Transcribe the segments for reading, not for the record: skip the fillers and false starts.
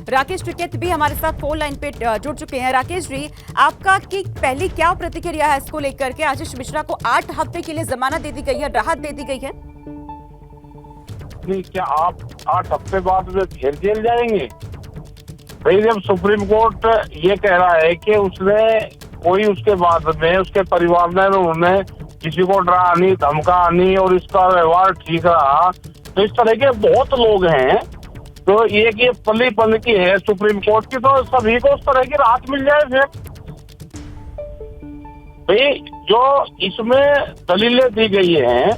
राकेश टिकैत भी हमारे साथ फोन लाइन पे जुड़ चुके हैं। राकेश जी, आपका की पहली क्या प्रतिक्रिया है इसको लेकर के? आशीष मिश्रा को 8 हफ्ते के लिए जमानत दे दी गई है, राहत दे दी गई है। नहीं, क्या आप 8 हफ्ते बाद फिर जेल जाएंगे? भाई, जब सुप्रीम कोर्ट ये कह रहा है कि उसने कोई उसके बाद में उसके परिवार ने उन्होंने किसी को डरा नहीं, धमका नहीं और इसका व्यवहार ठीक रहा, तो इस तरह के बहुत लोग हैं। तो ये पली पल की है सुप्रीम कोर्ट की, तो सभी को उस तरह की राहत मिल जाए। फिर भाई, जो इसमें दलीलें दी गई हैं,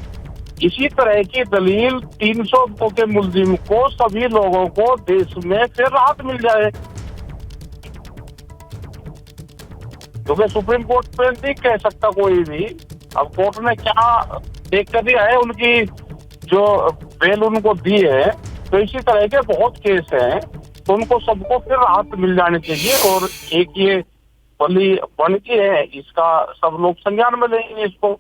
इसी तरह की दलील 302 के मुलजिम को, सभी लोगों को देश में फिर राहत मिल जाए। क्योंकि सुप्रीम कोर्ट पे नहीं कह सकता कोई भी। अब कोर्ट ने क्या देख कर दिया है, उनकी जो बेल उनको दी है, तो इसी तरह के बहुत केस हैं, तो उनको सबको फिर राहत मिल जानी चाहिए। और एक ये बली बन की है, इसका सब लोग संज्ञान में लेंगे इसको।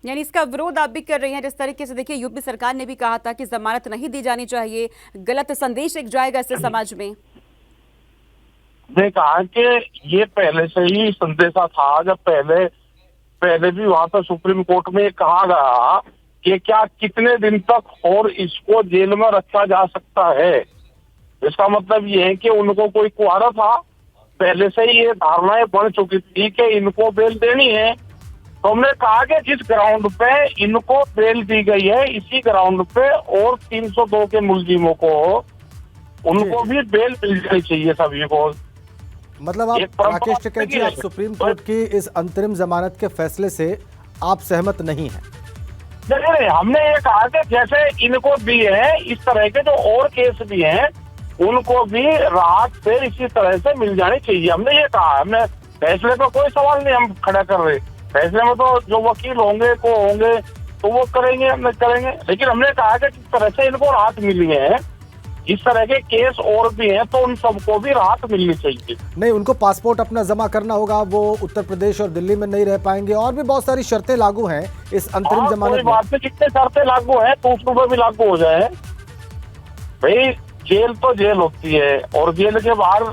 यानी इसका विरोध आप भी कर रही हैं। जिस तरीके से देखिए, यूपी सरकार ने भी कहा था कि जमानत नहीं दी जानी चाहिए, गलत संदेश एक जाएगा इससे समाज में। ने कहा कि ये पहले से ही संदेशा था, जब पहले भी वहां पर सुप्रीम कोर्ट में कहा गया कि क्या कितने दिन तक और इसको जेल में रखा जा सकता है। इसका मतलब ये है कि उनको कोई कुआरा था, पहले से ही ये धारणाएं बन चुकी थी कि इनको बेल देनी है। तो हमने कहा कि जिस ग्राउंड पे इनको बेल दी गई है, इसी ग्राउंड पे और 302 के मुलजिमों को, उनको भी बेल मिल जानी चाहिए सभी को। मतलब आप राकेश टिकैत जी, आप सुप्रीम कोर्ट की इस अंतरिम जमानत के फैसले से आप सहमत नहीं हैं? नहीं, हमने ये कहा कि जैसे इनको भी है, इस तरह के जो और केस भी हैं, उनको भी राहत फिर इसी तरह से मिल जानी चाहिए। हमने ये कहा, हमने फैसले पर कोई सवाल नहीं हम खड़ा कर रहे। फैसले में तो जो वकील होंगे तो वो करेंगे, हम करेंगे। लेकिन हमने कहा कि किस तरह से इनको राहत मिली है, इस तरह के केस और भी हैं, तो उन सबको भी राहत मिलनी चाहिए। नहीं, उनको पासपोर्ट अपना जमा करना होगा, वो उत्तर प्रदेश और दिल्ली में नहीं रह पाएंगे, और भी बहुत सारी शर्तें लागू हैं इस अंतरिम जमानत में। जितने शर्तें लागू हैं तो उसमें भी लागू हो जाए। भाई, जेल तो जेल होती है, और जेल के बाहर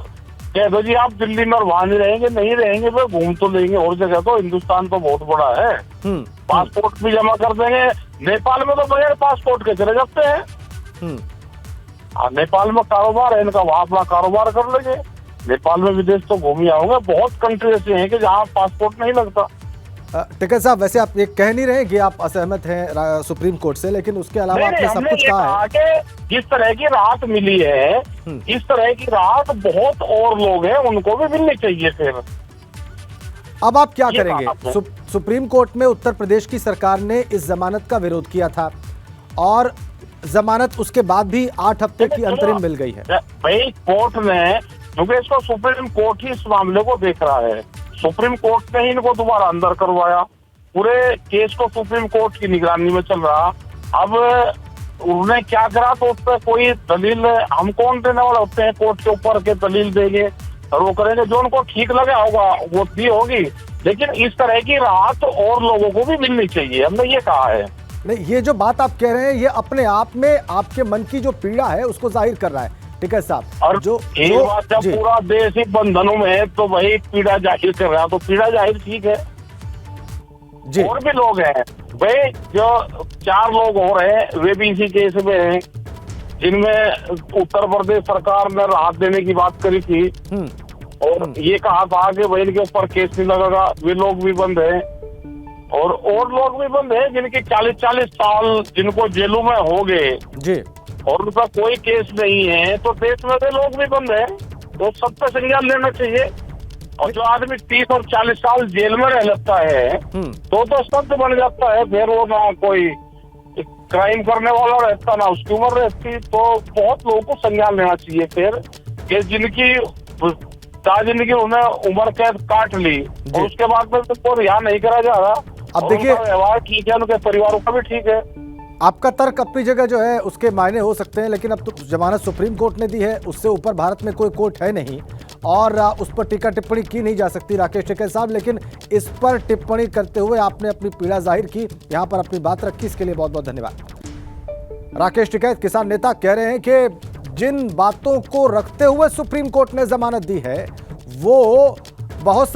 कह दो जी आप दिल्ली में, और वहां नहीं रहेंगे फिर घूम तो लेंगे और जगह। तो हिंदुस्तान तो बहुत बड़ा है, पासपोर्ट भी जमा कर देंगे। नेपाल में तो बगैर पासपोर्ट के चले जाते हैं। नेपाल में कारोबार है इनका, वहां अपना कारोबार कर लेंगे। नेपाल में विदेश तो घूम ही आओगे। बहुत कंट्री ऐसे हैं कि जहाँ पासपोर्ट नहीं लगता। टिकैत साहब, वैसे आप ये कह नहीं रहे कि आप असहमत हैं सुप्रीम कोर्ट से, लेकिन उसके अलावा आपने सब कुछ कहा है कि जिस तरह की राहत मिली है, इस तरह की राहत बहुत और लोग हैं, उनको भी मिलनी चाहिए। फिर अब आप क्या करेंगे? सुप्रीम कोर्ट में उत्तर प्रदेश की सरकार ने इस जमानत का विरोध किया था, और जमानत उसके बाद भी 8 हफ्ते की अंतरिम मिल गई है। भाई, कोर्ट ने, क्योंकि इसको सुप्रीम कोर्ट ही इस मामले को देख रहा है, सुप्रीम कोर्ट ने ही इनको दोबारा अंदर करवाया। पूरे केस को सुप्रीम कोर्ट की निगरानी में चल रहा। अब उन्होंने क्या करा, तो उस पर कोई दलील हम कौन देने वाले होते हैं? कोर्ट के ऊपर के दलील देंगे और वो करेंगे, जो उनको ठीक लगा होगा वो दी होगी। लेकिन इस तरह की राहत और लोगों को भी मिलनी चाहिए, हमने ये कहा है। नहीं, ये जो बात आप कह रहे हैं, ये अपने आप में आपके मन की जो पीड़ा है उसको जाहिर कर रहा है टिकैत साहब। और जब पूरा देश ही बंधनों में है, तो वही पीड़ा जाहिर कर रहा है, तो पीड़ा जाहिर ठीक है जी। और भी लोग हैं भाई, जो 4 लोग हो रहे हैं, वे भी इसी केस में हैं, जिनमें उत्तर प्रदेश सरकार ने राहत देने की बात करी थी, और ये कहा था कि भाई इनके ऊपर केस नहीं लगेगा। वे लोग भी बंद हैं, और लोग भी बंद हैं जिनके 40-40 साल जिनको जेलों में हो गए जी, और उनका कोई केस नहीं है। तो देश में वे लोग भी बंद हैं, तो सब पे संज्ञान लेना चाहिए। और जो आदमी 30 और 40 साल जेल में रह लेता है, तो स्तब्ध बन जाता है। फिर वो ना कोई क्राइम करने वाला रहता, ना उसकी उम्र रहती। तो बहुत लोगों को संज्ञान लेना चाहिए फिर, कि जिनकी जिंदगी उन्हें उम्र कैद काट ली और उसके बाद में तो रिहा नहीं करा जा रहा। अब देखिए, व्यवहार ठीक है, उनके परिवारों का भी ठीक है। आपका तर्क अपनी जगह जो है उसके मायने हो सकते हैं, लेकिन अब तो जमानत सुप्रीम कोर्ट ने दी है, उससे ऊपर भारत में कोई कोर्ट है नहीं, और उस पर टीका टिप्पणी की नहीं जा सकती राकेश टिकैत साहब। लेकिन इस पर टिप्पणी करते हुए आपने अपनी पीड़ा जाहिर की, यहाँ पर अपनी बात रखी, इसके लिए बहुत बहुत धन्यवाद। राकेश टिकैत किसान नेता कह रहे हैं कि जिन बातों को रखते हुए सुप्रीम कोर्ट ने जमानत दी है वो बहुत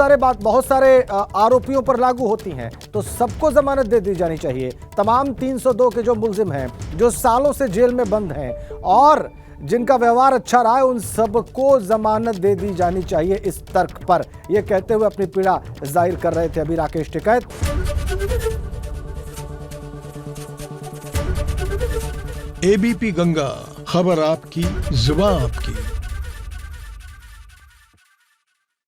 सारे आरोपियों पर लागू होती हैं, तो सबको जमानत दे दी जानी चाहिए। तमाम 302 के जो मुलजिम हैं, जो सालों से जेल में बंद हैं और जिनका व्यवहार अच्छा रहा है, उन सबको जमानत दे दी जानी चाहिए इस तर्क पर। यह कहते हुए अपनी पीड़ा जाहिर कर रहे थे अभी राकेश टिकैत। एबीपी गंगा, खबर आपकी, जुबान आपकी।